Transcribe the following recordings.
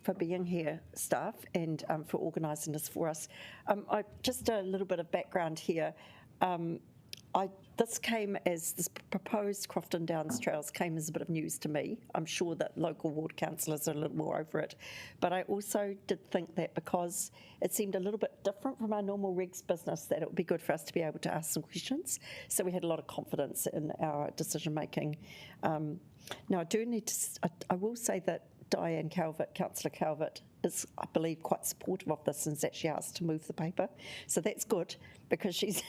for being here, staff, and for organising this for us. Just a little bit of background here. This came as, this proposed Crofton Downs Trails came as a bit of news to me. I'm sure that local ward councillors are a little more over it. But I also did think that because it seemed a little bit different from our normal regs business, that it would be good for us to be able to ask some questions. So we had a lot of confidence in our decision making. Now I do need to, I will say that Diane Calvert, Councillor Calvert, is, I believe, quite supportive of this and has actually asked to move the paper. So that's good, because she's,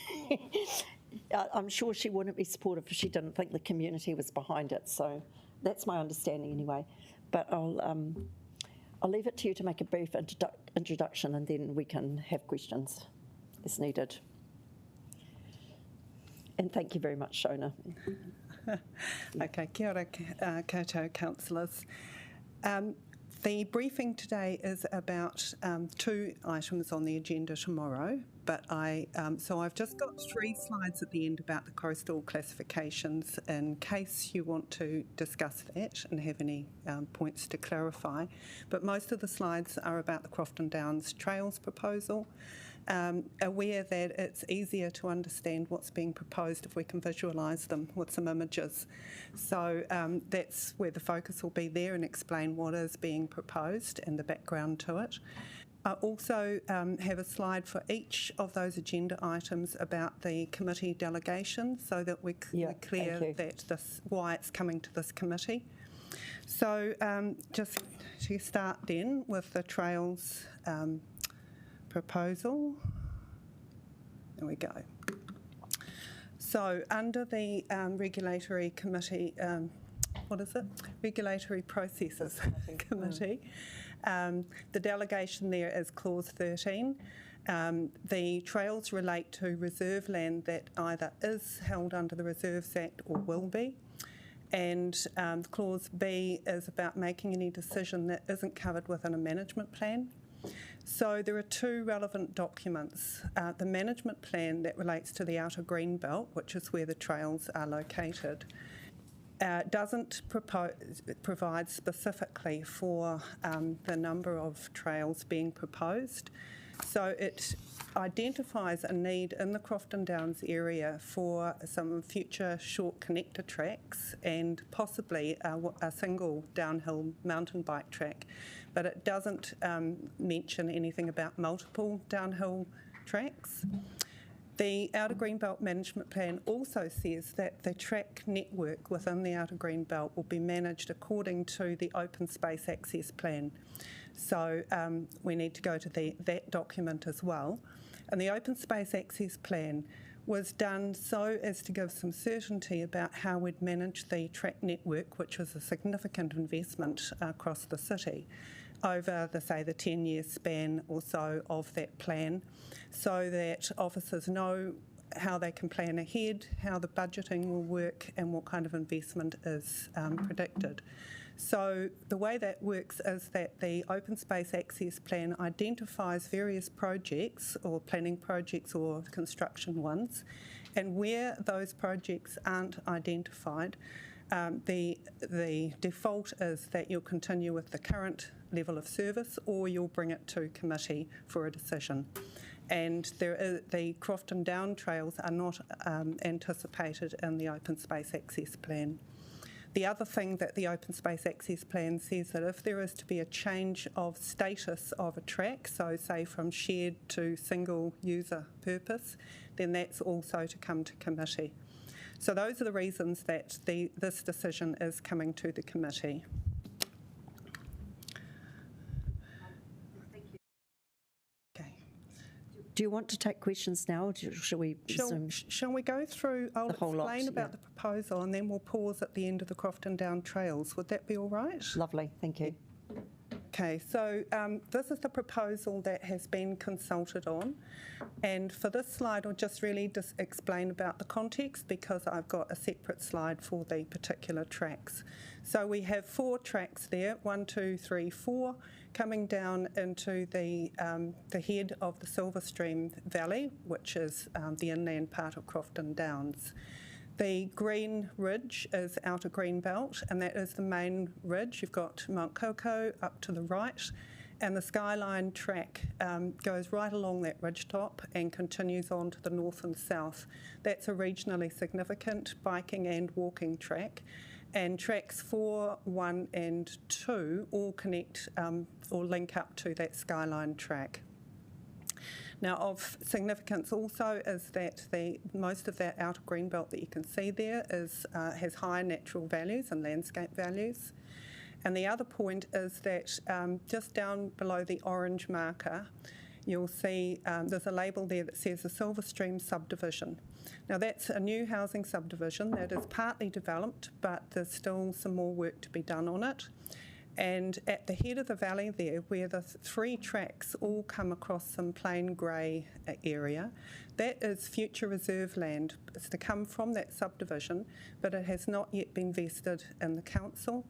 I'm sure she wouldn't be supportive if she didn't think the community was behind it. So that's my understanding anyway. But I'll leave it to you to make a brief introduction, and then we can have questions as needed. And thank you very much, Shona. Okay, kia ora koutou councillors. The briefing today is about 2 items on the agenda tomorrow, but so I've just got 3 slides at the end about the coastal classifications in case you want to discuss that and have any points to clarify. But most of the slides are about the Crofton Downs Trails proposal. Aware that it's easier to understand what's being proposed if we can visualise them with some images. So that's where the focus will be there, and explain what is being proposed and the background to it. I also have a slide for each of those agenda items about the committee delegation, so that we're clear that why it's coming to this committee. So just to start then with the Trails proposal. There we go. So under the regulatory committee, Regulatory Processes Committee, the delegation there is clause 13. The trails relate to reserve land that either is held under the Reserves Act or will be. And clause B is about making any decision that isn't covered within a management plan. So there are 2 relevant documents. The management plan that relates to the outer green belt, which is where the trails are located, doesn't provide specifically for the number of trails being proposed. So it identifies a need in the Crofton Downs area for some future short connector tracks and possibly a single downhill mountain bike track, but it doesn't mention anything about multiple downhill tracks. The Outer Greenbelt Management Plan also says that the track network within the Outer Greenbelt will be managed according to the Open Space Access Plan. So we need to go to that document as well. And the Open Space Access Plan was done so as to give some certainty about how we'd manage the track network, which was a significant investment across the city over the 10-year span or so of that plan, so that officers know how they can plan ahead, how the budgeting will work, and what kind of investment is predicted. So the way that works is that the Open Space Access Plan identifies various projects, or planning projects or construction ones, and where those projects aren't identified, the default is that you'll continue with the current level of service, or you'll bring it to committee for a decision. And the Crofton Down trails are not anticipated in the Open Space Access Plan. The other thing that the Open Space Access Plan says, that if there is to be a change of status of a track, so say from shared to single user purpose, then that's also to come to committee. So those are the reasons that this decision is coming to the committee. Do you want to take questions now, or shall we resume? Shall we go through? I'll explain about the proposal, and then we'll pause at the end of the Crofton Down Trails. Would that be all right? Lovely, thank you. Okay, so this is the proposal that has been consulted on, and for this slide I'll just really explain about the context, because I've got a separate slide for the particular tracks. So we have 4 tracks there, 1, 2, 3, 4, coming down into the head of the Silverstream Valley, which is the inland part of Crofton Downs. The green ridge is Outer Greenbelt, and that is the main ridge. You've got Mount Coco up to the right, and the Skyline track goes right along that ridgetop and continues on to the north and south. That's a regionally significant biking and walking track. And tracks 4, 1 and 2 all connect or link up to that Skyline track. Now, of significance also is that most of that outer greenbelt that you can see there has high natural values and landscape values. And the other point is that just down below the orange marker, you'll see there's a label there that says the Silver Stream subdivision. Now, that's a new housing subdivision that is partly developed, but there's still some more work to be done on it. And at the head of the valley there, where the 3 tracks all come across some plain grey area, that is future reserve land. It's to come from that subdivision, but it has not yet been vested in the council,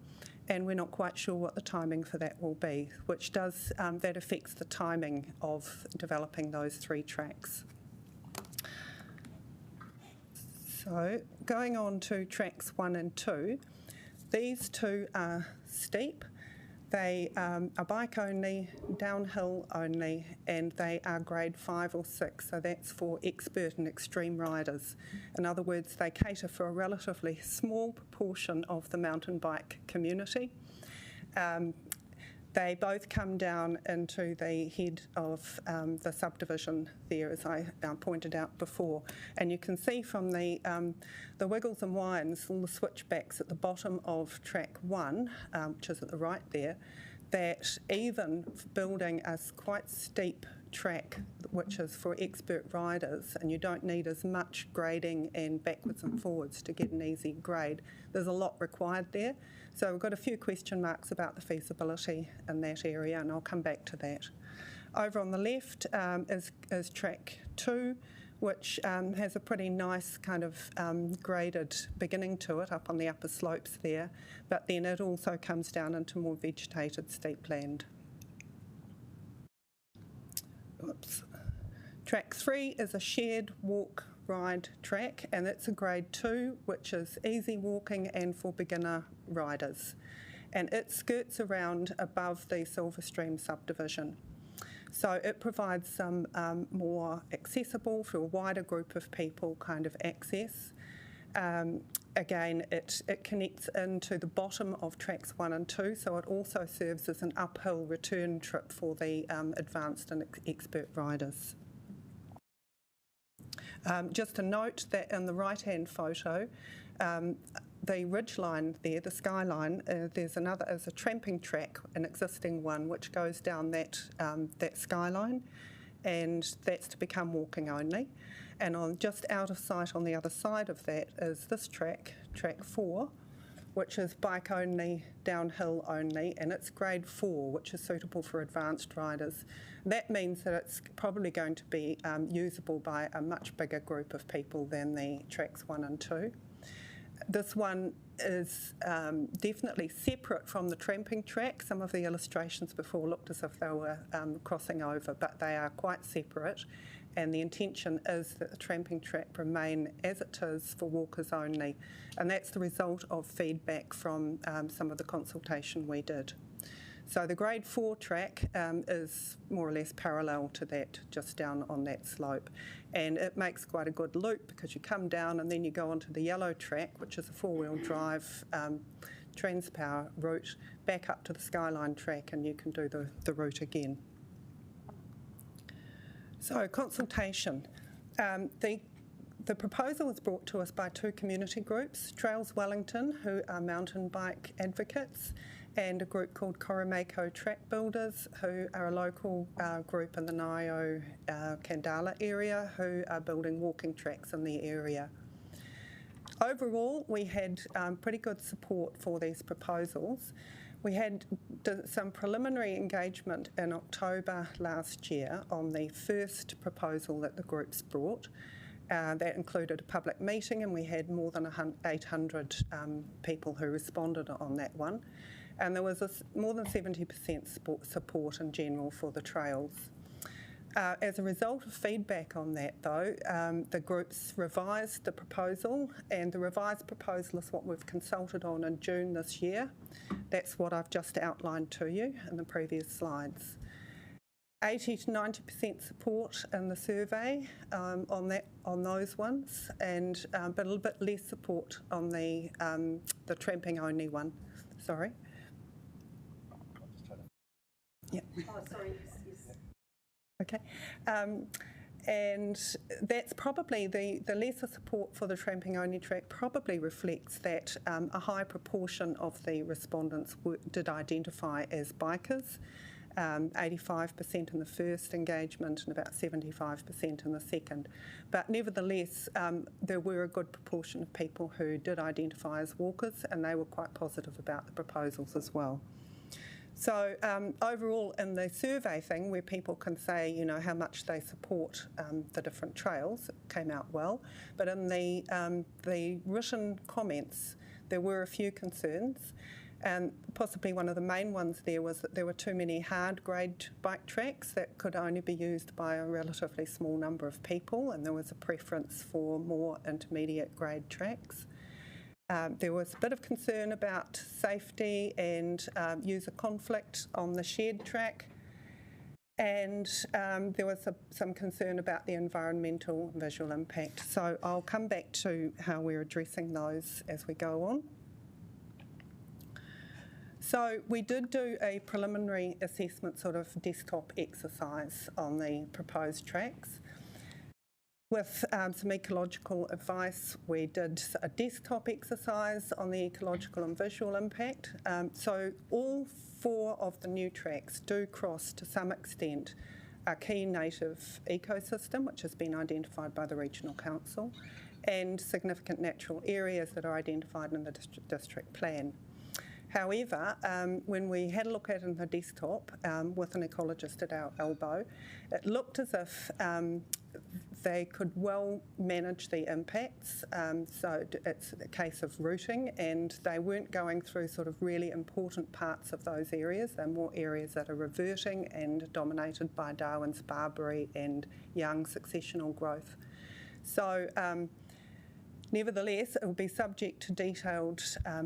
and we're not quite sure what the timing for that will be, which does, that affects the timing of developing those 3 tracks. So going on to tracks 1 and 2, these 2 are steep. They are bike only, downhill only, and they are grade 5 or 6, so that's for expert and extreme riders. In other words, they cater for a relatively small proportion of the mountain bike community. They both come down into the head of the subdivision there, as I pointed out before. And you can see from the wiggles and winds, all the switchbacks at the bottom of track 1, which is at the right there, that even building a quite steep track, which is for expert riders, and you don't need as much grading and backwards and forwards to get an easy grade, there's a lot required there. So we've got a few question marks about the feasibility in that area, and I'll come back to that. Over on the left is track 2, which has a pretty nice kind of graded beginning to it up on the upper slopes there, but then it also comes down into more vegetated steep land. Oops. Track 3 is a shared walk ride track, and it's a grade 2, which is easy walking and for beginner riders. And it skirts around above the Silver Stream subdivision. So it provides some more accessible for a wider group of people kind of access. Again, it connects into the bottom of tracks 1 and 2, so it also serves as an uphill return trip for the advanced and expert riders. Just a note that in the right-hand photo, the ridge line there, the skyline, there's a tramping track, an existing one, which goes down that skyline, and that's to become walking only. And just out of sight on the other side of that is this track, track 4, which is bike only, downhill only, and it's grade 4, which is suitable for advanced riders. That means that it's probably going to be usable by a much bigger group of people than the tracks 1 and 2. This one is definitely separate from the tramping track. Some of the illustrations before looked as if they were crossing over, but they are quite separate. And the intention is that the tramping track remain as it is for walkers only. And that's the result of feedback from some of the consultation we did. So the grade 4 track is more or less parallel to that, just down on that slope. And it makes quite a good loop because you come down and then you go onto the yellow track, which is a 4-wheel drive Transpower route, back up to the Skyline track, and you can do the route again. So consultation. The proposal was brought to us by 2 community groups, Trails Wellington, who are mountain bike advocates, and a group called Koromako Track Builders, who are a local group in the Ngaio Kandala area, who are building walking tracks in the area. Overall, we had pretty good support for these proposals. We had some preliminary engagement in October last year on the first proposal that the groups brought. That included a public meeting, and we had more than 800 people who responded on that one. And there was more than 70% support in general for the trails. As a result of feedback on that, though, the groups revised the proposal, and the revised proposal is what we've consulted on in June this year. That's what I've just outlined to you in the previous slides. 80 to 90% support in the survey on those ones, and but a little bit less support on the tramping only one. Sorry. Yeah. Oh, sorry. Yes. Okay. And that's probably the lesser support for the tramping only track probably reflects that a high proportion of the respondents did identify as bikers. 85% in the first engagement and about 75% in the second. But nevertheless, there were a good proportion of people who did identify as walkers, and they were quite positive about the proposals as well. So overall, in the survey thing, where people can say, you know, how much they support the different trails, it came out well. But in the written comments, there were a few concerns. And possibly one of the main ones there was that there were too many hard grade bike tracks that could only be used by a relatively small number of people, and there was a preference for more intermediate grade tracks. There was a bit of concern about safety and user conflict on the shared track, and there was some concern about the environmental and visual impact. So I'll come back to how we're addressing those as we go on. So we did do a preliminary assessment sort of desktop exercise on the proposed tracks. With some ecological advice, we did a desktop exercise on the ecological and visual impact. So all 4 of the new tracks do cross to some extent a key native ecosystem, which has been identified by the Regional Council, and significant natural areas that are identified in the district plan. However, when we had a look at it in the desktop with an ecologist at our elbow, it looked as if they could well manage the impacts. So it's a case of routing, and they weren't going through sort of really important parts of those areas. They're more areas that are reverting and dominated by Darwin's barberry and young successional growth. So nevertheless, it will be subject to detailed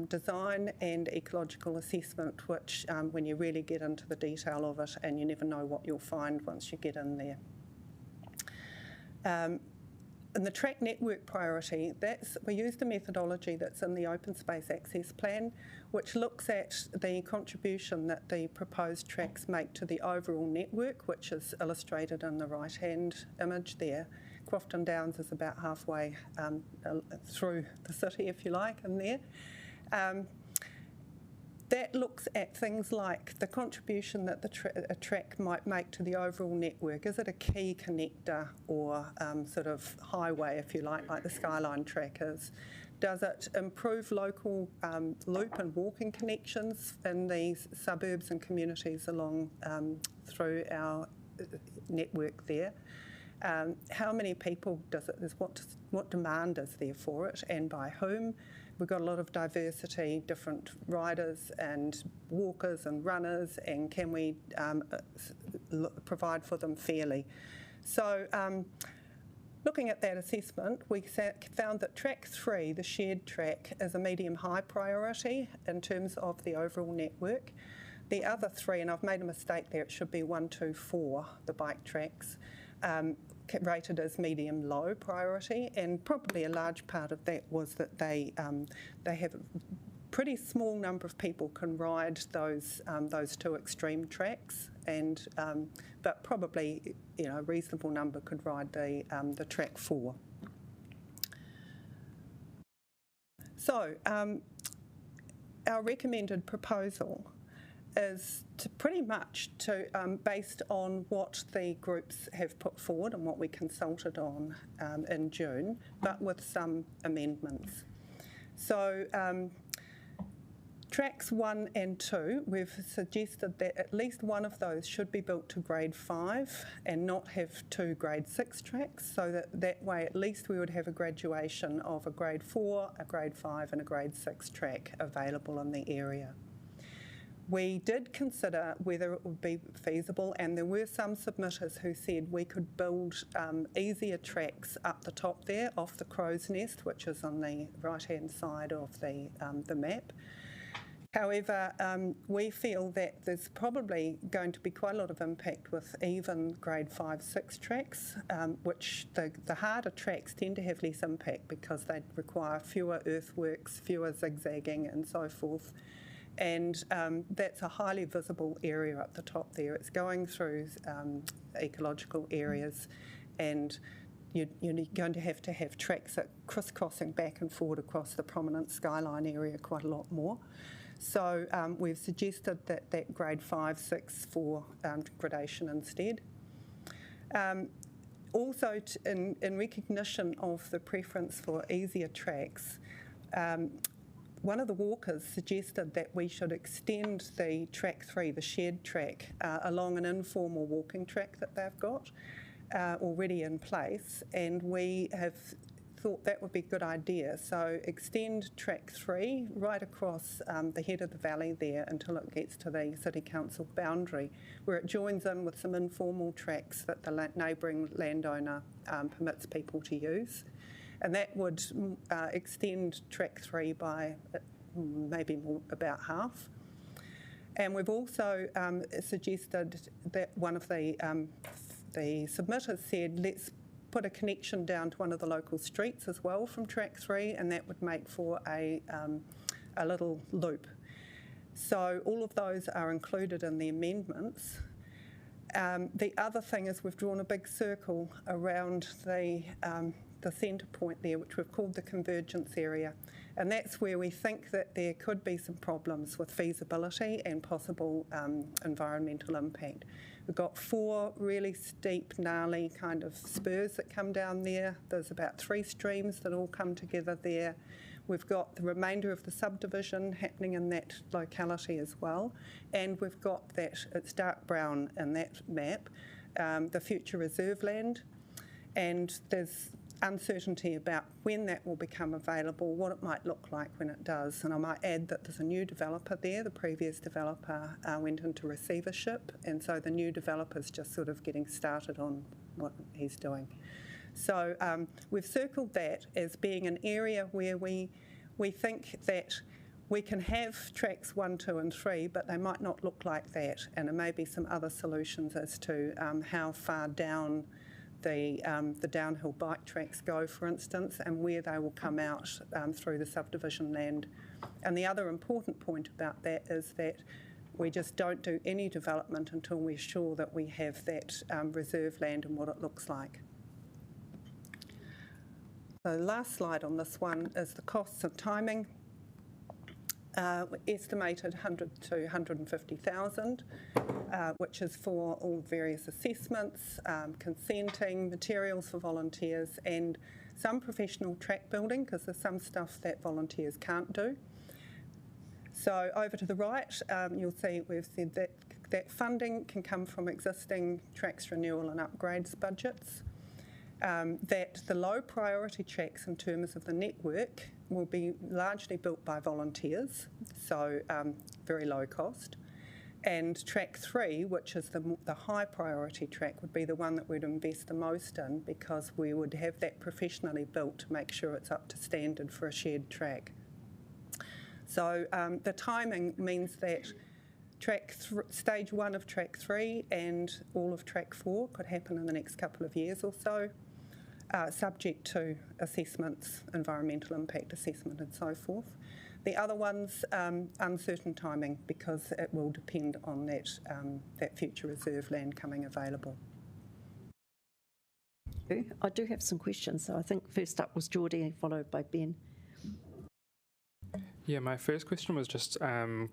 design and ecological assessment, which when you really get into the detail of it, and you never know what you'll find once you get in there. In the track network priority, we used a methodology that's in the Open Space Access Plan, which looks at the contribution that the proposed tracks make to the overall network, which is illustrated in the right-hand image there. Crofton Downs is about halfway through the city, if you like, in there. That looks at things like the contribution that a track might make to the overall network. Is it a key connector or sort of highway, if you like the Skyline track is? Does it improve local loop and walking connections in these suburbs and communities along through our network there? How many people does it? What demand is there for it, and by whom? We've got a lot of diversity, different riders and walkers and runners, and can we provide for them fairly? So looking at that assessment, we found that track 3, the shared track, is a medium-high priority in terms of the overall network. The other 3, and I've made a mistake there, it should be 1, 2, 4, the bike tracks, rated as medium-low priority, and probably a large part of that was that they have a pretty small number of people can ride those 2 extreme tracks, and but probably a reasonable number could ride the track 4. So our recommended proposal is pretty much based on what the groups have put forward and what we consulted on in June, but with some amendments. So tracks 1 and 2, we've suggested that at least one of those should be built to grade 5 and not have 2 grade 6 tracks, so that way at least we would have a graduation of a grade 4, a grade 5 and a grade 6 track available in the area. We did consider whether it would be feasible, and there were some submitters who said we could build easier tracks up the top there off the crow's nest, which is on the right-hand side of the map. However, we feel that there's probably going to be quite a lot of impact with even grade 5, 6 tracks, which the harder tracks tend to have less impact because they require fewer earthworks, fewer zigzagging and so forth. And that's a highly visible area up the top there. It's going through ecological areas, and you're going to have tracks that crisscrossing back and forward across the prominent skyline area quite a lot more. So we've suggested that grade 5, 6 for gradation instead. Also, in recognition of the preference for easier tracks, one of the walkers suggested that we should extend the track 3, the shared track, along an informal walking track that they've got already in place, and we have thought that would be a good idea. So extend track 3 right across the head of the valley there until it gets to the City Council boundary, where it joins in with some informal tracks that the neighbouring landowner permits people to use. And that would extend track 3 by maybe more, about half. And we've also suggested that one of the submitters said, let's put a connection down to one of the local streets as well from track 3, and that would make for a little loop. So all of those are included in the amendments. The other thing is we've drawn a big circle around the centre point there, which we've called the convergence area. And that's where we think that there could be some problems with feasibility and possible environmental impact. We've got 4 really steep, gnarly kind of spurs that come down there. There's about 3 streams that all come together there. We've got the remainder of the subdivision happening in that locality as well. And we've got that, it's dark brown in that map, the future reserve land. And there's uncertainty about when that will become available, what it might look like when it does. And I might add that there's a new developer there. The previous developer went into receivership, and so the new developer's just sort of getting started on what he's doing. So we've circled that as being an area where we think that we can have tracks 1, 2 and 3, but they might not look like that, and there may be some other solutions as to how far down the downhill bike tracks go, for instance, and where they will come out through the subdivision land. And the other important point about that is that we just don't do any development until we're sure that we have that reserve land and what it looks like. So the last slide on this one is the costs and timing. Estimated 100 to 150,000, which is for all various assessments, consenting, materials for volunteers, and some professional track building, because there's some stuff that volunteers can't do. So over to the right, you'll see we've said that funding can come from existing tracks renewal and upgrades budgets. That the low priority tracks in terms of the network will be largely built by volunteers, so very low cost. And track 3, which is the high priority track, would be the one that we'd invest the most in, because we would have that professionally built to make sure it's up to standard for a shared track. So the timing means that stage 1 of track 3 and all of track 4 could happen in the next couple of years or so, subject to assessments, environmental impact assessment and so forth. The other one's uncertain timing, because it will depend on that future reserve land coming available. I do have some questions. So I think first up was Geordie, followed by Ben. Yeah, my first question was just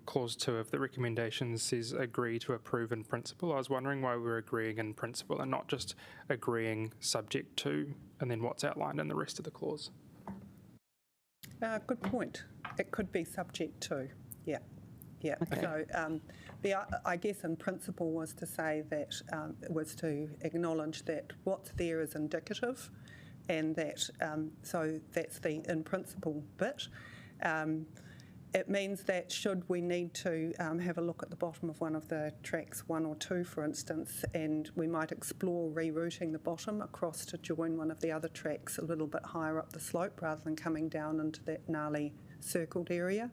clause 2 of the recommendations says agree to approve in principle. I was wondering why we're agreeing in principle and not just agreeing subject to, and then what's outlined in the rest of the clause. Good point. It could be subject to, yeah. Okay. So I guess in principle was to say that, was to acknowledge that what's there is indicative, and that, so that's the in principle bit. It means that should we need to have a look at the bottom of one of the tracks, 1 or 2 for instance, and we might explore rerouting the bottom across to join one of the other tracks a little bit higher up the slope rather than coming down into that gnarly circled area.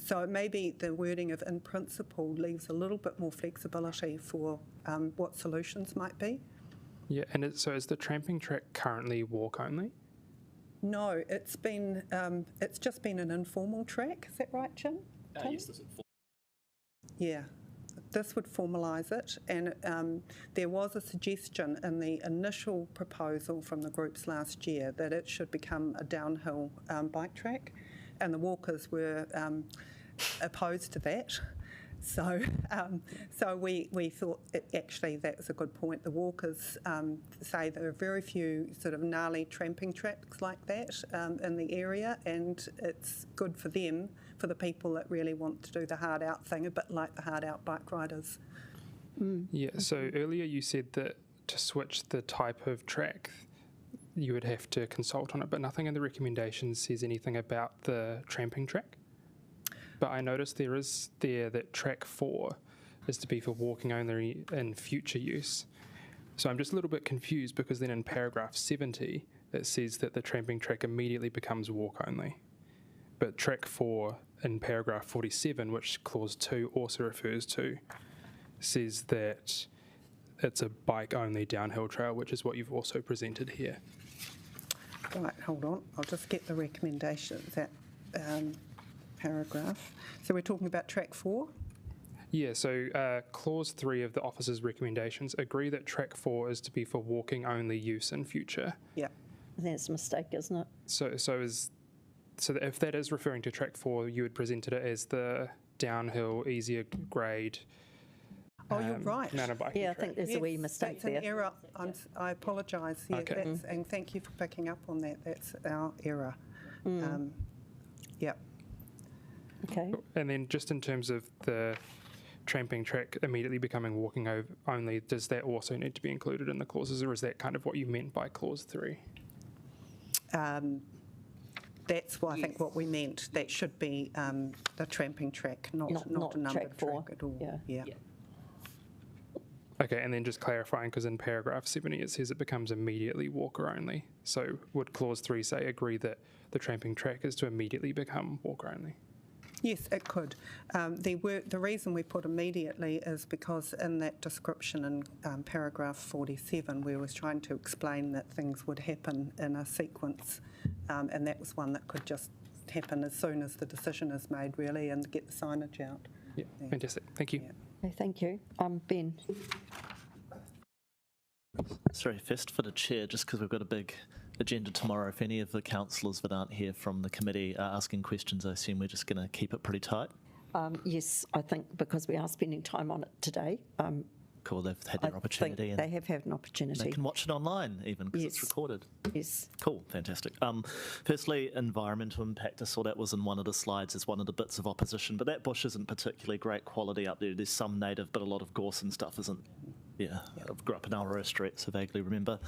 So maybe the wording of in principle leaves a little bit more flexibility for what solutions might be. Yeah, and so is the tramping track currently walk only? No, it's just been an informal track. Is that right, Jim? Yes, this is Yeah, this would formalise it, and there was a suggestion in the initial proposal from the groups last year that it should become a downhill bike track, and the walkers were opposed to that. So we thought actually that's a good point. The walkers say there are very few sort of gnarly tramping tracks like that in the area, and it's good for them, for the people that really want to do the hard out thing, a bit like the hard out bike riders. Yeah, so earlier you said that to switch the type of track, you would have to consult on it, but nothing in the recommendations says anything about the tramping track. But I noticed there is that track 4 is to be for walking only in future use. So I'm just a little bit confused because then in paragraph 70 it says that the tramping track immediately becomes walk only. But track 4 in paragraph 47, which clause 2 also refers to, says that it's a bike only downhill trail, which is what you've also presented here. Right, hold on. I'll just get the recommendations, that paragraph. So we're talking about track 4? Yeah, so clause 3 of the officer's recommendations agree that track 4 is to be for walking only use in future. Yeah. I think it's a mistake, isn't it? So if that is referring to track 4, you would present it as the downhill, easier grade. Oh, you're right. Mountain biking Yeah, I track. think there's a wee mistake that's an there. error. I apologise. Yeah, Okay. and thank you for picking up on that. That's our error. Yeah. Okay. And then just in terms of the tramping track immediately becoming walking only, does that also need to be included in the clauses, or is that kind of what you meant by clause 3? That's what I think what we meant. That should be the tramping track, not a numbered track 4. track at all. Yeah. Okay, and then just clarifying, because in paragraph 70 it says it becomes immediately walker only. So would clause 3 say agree that the tramping track is to immediately become walker only? Yes, it could. The reason we put immediately is because in that description in paragraph 47, we were trying to explain that things would happen in a sequence, and that was one that could just happen as soon as the decision is made, really, and get the signage out. Yeah, fantastic. Thank you. Yeah. Okay, thank you. Ben. Sorry, first for the chair, just because we've got a big agenda tomorrow. If any of the councillors that aren't here from the committee are asking questions, I assume we're just going to keep it pretty tight. Yes, I think because we are spending time on it today. Cool, they've had their opportunity. They have had an opportunity. They can watch it online even because it's recorded. Yes. Cool, fantastic. Firstly, environmental impact. I saw that was in one of the slides as one of the bits of opposition, but that bush isn't particularly great quality up there. There's some native, but a lot of gorse and stuff isn't. Yeah, I grew up in Aotearoa Street, so vaguely remember.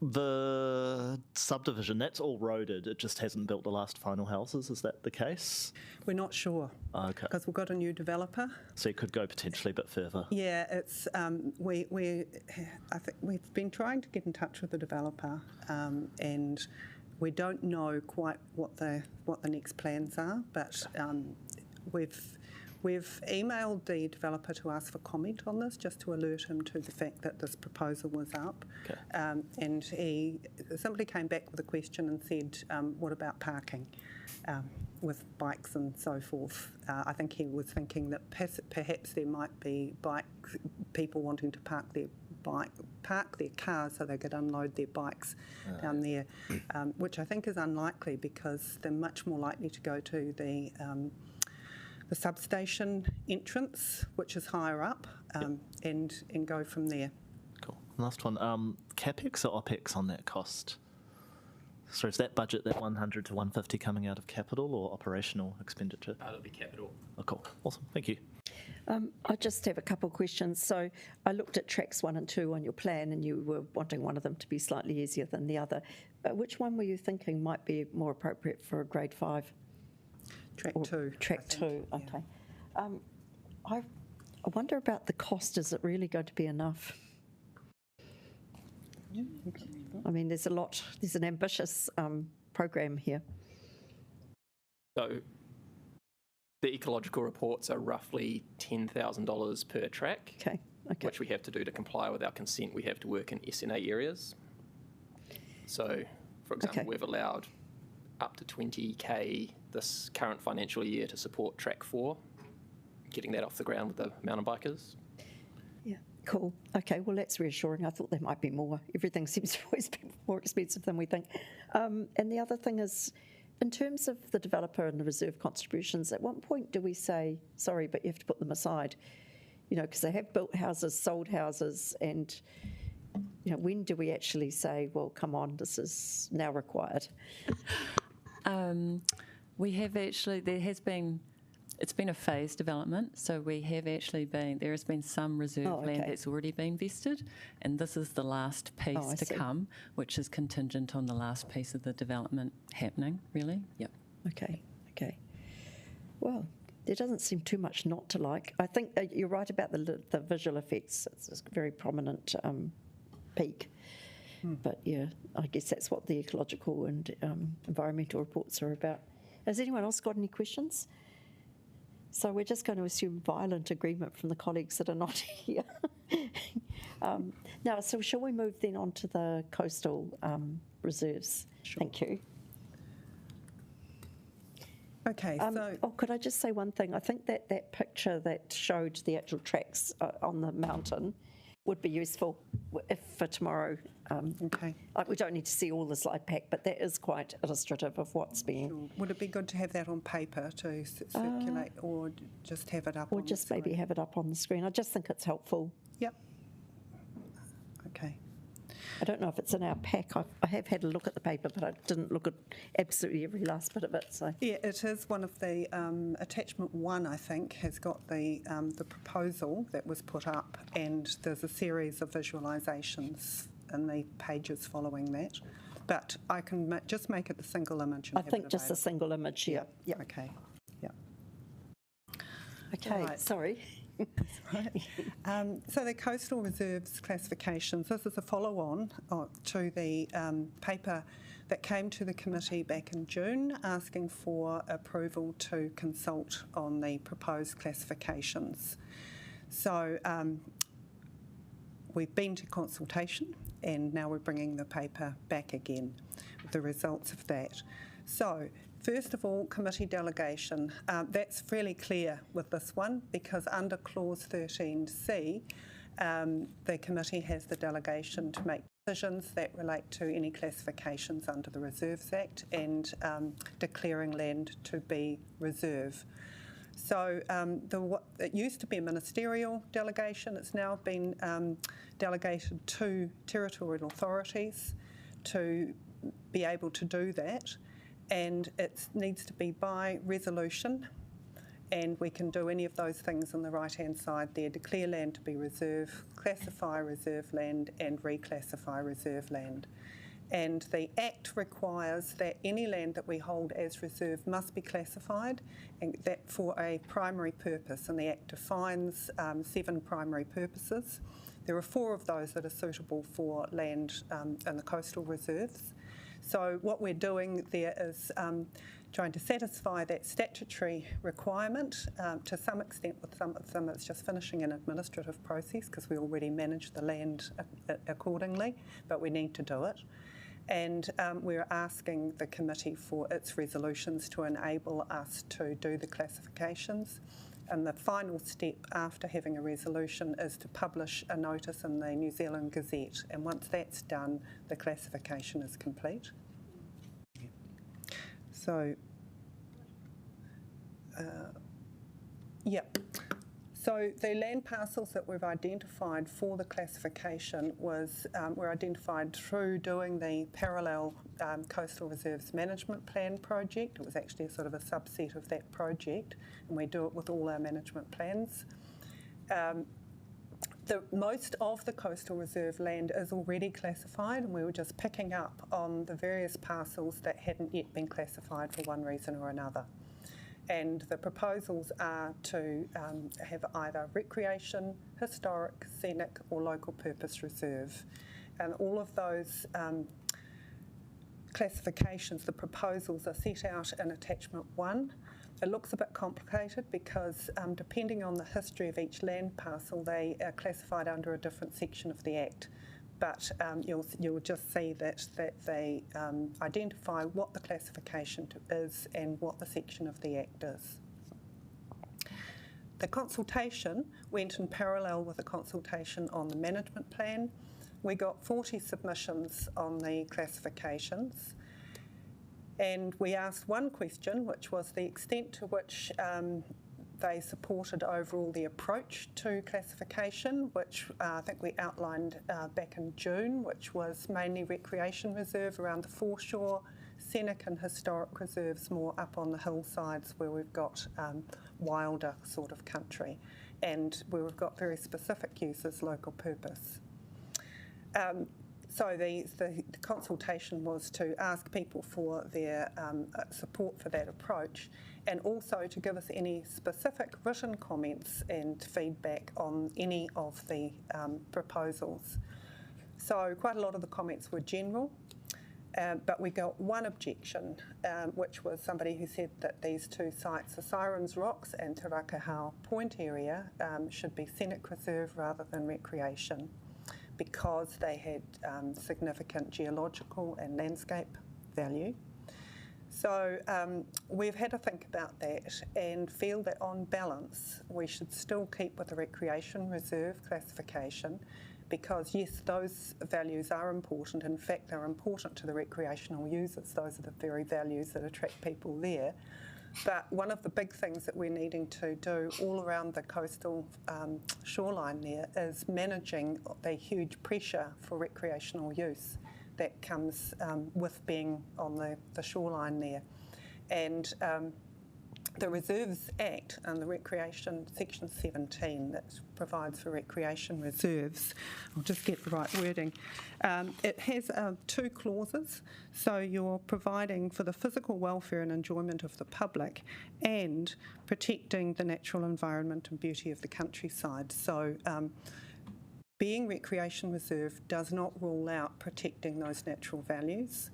The subdivision, that's all roaded. It just hasn't built the last final houses. Is that the case? We're not sure. Okay. Because we've got a new developer. So you could go potentially a bit further. Yeah, it's I think we've been trying to get in touch with the developer, and we don't know quite what the next plans are, but We've emailed the developer to ask for comment on this, just to alert him to the fact that this proposal was up. Okay. And he simply came back with a question and said, what about parking with bikes and so forth? I think he was thinking that perhaps there might be people wanting to park their cars so they could unload their bikes down there, which I think is unlikely because they're much more likely to go to the substation entrance, which is higher up, and go from there. Cool. Last one. CapEx or OpEx on that cost? So is that budget, that 100 to 150, coming out of capital or operational expenditure? That'll be capital. Oh, cool. Awesome. Thank you. I just have a couple of questions. So I looked at tracks 1 and 2 on your plan, and you were wanting one of them to be slightly easier than the other. Which one were you thinking might be more appropriate for a grade 5? Track Or 2. Track I think, 2, okay. I wonder about the cost. Is it really going to be enough? I mean, there's an ambitious program here. So the ecological reports are roughly $10,000 per track, Okay. which we have to do to comply with our consent. We have to work in SNA areas. So, for example, Okay. we've allowed up to 20k this current financial year to support Track 4, getting that off the ground with the mountain bikers. Yeah, cool. Okay, well, that's reassuring. I thought there might be more. Everything seems to always be more expensive than we think. And the other thing is, in terms of the developer and the reserve contributions, at what point do we say, sorry, but you have to put them aside? You know, because they have built houses, sold houses, and, you know, when do we actually say, well, come on, this is now required? We have actually, it's been a phased development, so there has been some reserve land okay. that's already been vested, and this is the last piece I to see. come, which is contingent on the last piece of the development happening, really. Yep. Okay. Well, there doesn't seem too much not to like. I think you're right about the visual effects. It's a very prominent peak. But yeah, I guess that's what the ecological and environmental reports are about. Has anyone else got any questions? So we're just going to assume violent agreement from the colleagues that are not here. Now, so shall we move then on to the coastal reserves? Sure. Thank you. Okay, so could I just say one thing? I think that picture that showed the actual tracks on the mountain would be useful if for tomorrow. okay. We don't need to see all the slide pack, but that is quite illustrative of what's being. Sure. Would it be good to have that on paper to circulate, or just have it up? Or on just the maybe screen? have it up on the screen. I just think it's helpful. Yep. Okay. I don't know if it's in our pack. I have had a look at the paper, but I didn't look at absolutely every last bit of it. So Yeah, it is one of the attachment 1. I think has got the proposal that was put up, and there's a series of visualisations in the pages following that. But I can just make it the single image. And I have think it just a available. single image. Yeah. Yep. Okay. Yep. Okay. Right. Sorry. Right. So the coastal reserves classifications, this is a follow-on to the paper that came to the committee back in June asking for approval to consult on the proposed classifications. So we've been to consultation, and now we're bringing the paper back again with the results of that. So first of all, committee delegation. That's fairly clear with this one because under clause 13C, the committee has the delegation to make decisions that relate to any classifications under the Reserves Act and declaring land to be reserve. So it used to be a ministerial delegation. It's now been delegated to territorial authorities to be able to do that. And it needs to be by resolution, and we can do any of those things on the right-hand side there: declare land to be reserve, classify reserve land, and reclassify reserve land. And the Act requires that any land that we hold as reserve must be classified, and that for a primary purpose. And the Act defines 7 primary purposes. There are 4 of those that are suitable for land in the coastal reserves. So what we're doing there is trying to satisfy that statutory requirement to some extent. With some of them, it's just finishing an administrative process because we already manage the land accordingly, but we need to do it. And we're asking the committee for its resolutions to enable us to do the classifications. And the final step after having a resolution is to publish a notice in the New Zealand Gazette. And once that's done, the classification is complete. So, So the land parcels that we've identified for the classification were identified through doing the parallel Coastal Reserves Management Plan project. It was actually a sort of a subset of that project, and we do it with all our management plans. Most of the coastal reserve land is already classified, and we were just picking up on the various parcels that hadn't yet been classified for one reason or another. And the proposals are to have either recreation, historic, scenic or local purpose reserve. And all of those classifications, the proposals are set out in attachment 1. It looks a bit complicated because depending on the history of each land parcel, they are classified under a different section of the Act. But you'll just see that they identify what the classification is and what the section of the Act is. The consultation went in parallel with the consultation on the management plan. We got 40 submissions on the classifications, and we asked one question, which was the extent to which they supported overall the approach to classification, which I think we outlined back in June, which was mainly recreation reserve around the foreshore, scenic and historic reserves more up on the hillsides where we've got wilder sort of country, and where we've got very specific uses, local purpose. So the consultation was to ask people for their support for that approach, and also to give us any specific written comments and feedback on any of the proposals. So quite a lot of the comments were general, but we got one objection, which was somebody who said that these two sites, the Sirens Rocks and Te Rakahau Point area, should be scenic reserve rather than recreation, because they had significant geological and landscape value. So we've had to think about that and feel that on balance we should still keep with the recreation reserve classification, because yes, those values are important. In fact, they're important to the recreational users. Those are the very values that attract people there. But one of the big things that we're needing to do all around the coastal shoreline there is managing the huge pressure for recreational use that comes with being on the shoreline there. And the Reserves Act and the Recreation, Section 17, that provides for recreation reserves, I'll just get the right wording, it has 2 clauses. So you're providing for the physical welfare and enjoyment of the public and protecting the natural environment and beauty of the countryside. So being recreation reserve does not rule out protecting those natural values.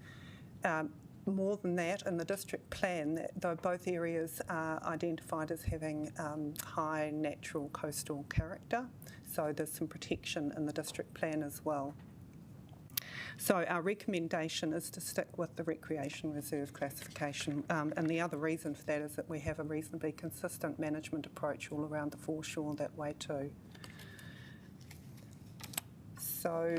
More than that, in the district plan, though both areas are identified as having high natural coastal character, so there's some protection in the district plan as well. So our recommendation is to stick with the recreation reserve classification, and the other reason for that is that we have a reasonably consistent management approach all around the foreshore that way too. So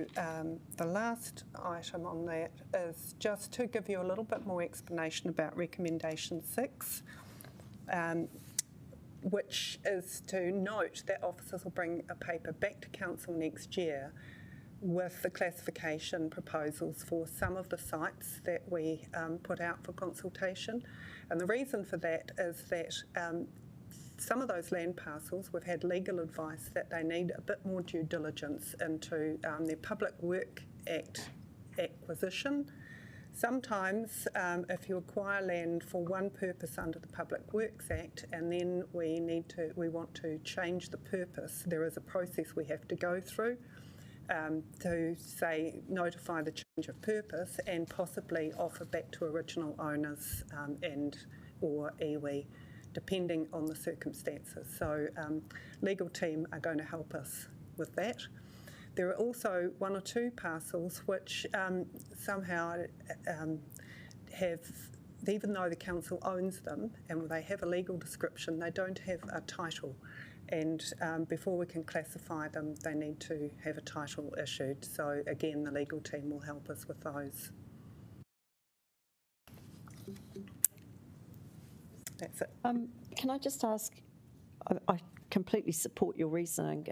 the last item on that is just to give you a little bit more explanation about recommendation 6, which is to note that officers will bring a paper back to council next year with the classification proposals for some of the sites that we put out for consultation. And the reason for that is that some of those land parcels, we've had legal advice that they need a bit more due diligence into their Public Work Act acquisition. Sometimes if you acquire land for one purpose under the Public Works Act and then we want to change the purpose, there is a process we have to go through to say notify the change of purpose and possibly offer back to original owners and or iwi, depending on the circumstances. So legal team are going to help us with that. There are also 1 or 2 parcels which somehow have, even though the council owns them and they have a legal description, they don't have a title. And before we can classify them, they need to have a title issued. So again, the legal team will help us with those. That's it. Can I just ask, I completely support your reasoning,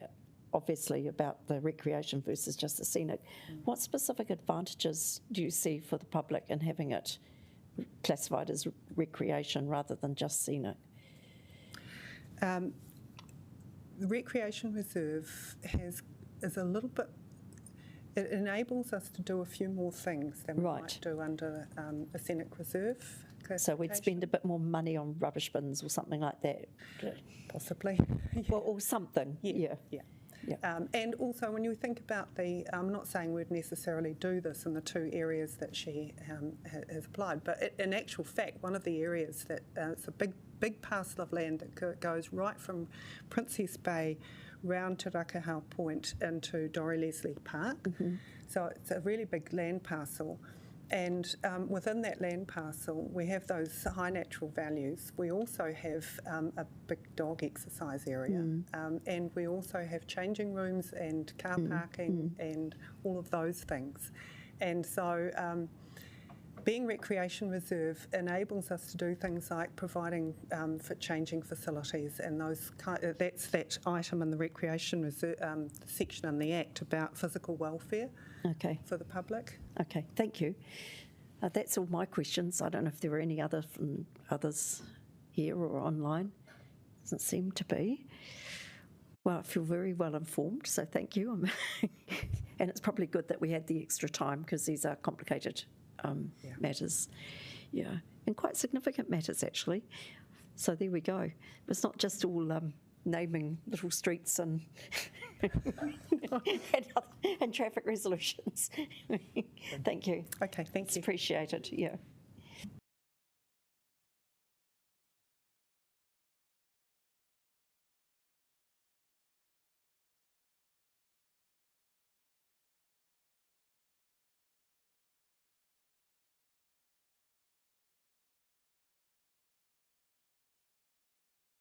obviously, about the recreation versus just the scenic. What specific advantages do you see for the public in having it classified as recreation rather than just scenic? The recreation reserve is a little bit, It enables us to do a few more things than we Right. might do under a scenic reserve. So we'd spend a bit more money on rubbish bins or something like that. Possibly. Well, or something, yeah. Yeah. Yeah. And also, when you think about I'm not saying we'd necessarily do this in the two areas that she has applied, but in actual fact, one of the areas that it's a big parcel of land that goes right from Princess Bay round to Rakahau Point into Dorry Leslie Park. Mm-hmm. So it's a really big land parcel. And within that land parcel, we have those high natural values. We also have a big dog exercise area, and we also have changing rooms and car parking and all of those things. And so being recreation reserve enables us to do things like providing for changing facilities, and that's that item in the recreation reserve section in the Act about physical welfare for the public. Okay, thank you. That's all my questions. I don't know if there were any other from others here or online. Doesn't seem to be. Well, I feel very well informed, so thank you. And it's probably good that we had the extra time because these are complicated matters. Yeah, and quite significant matters actually. So there we go. It's not just all naming little streets and and traffic resolutions. Thank you. Okay, thank It's you. appreciated, yeah.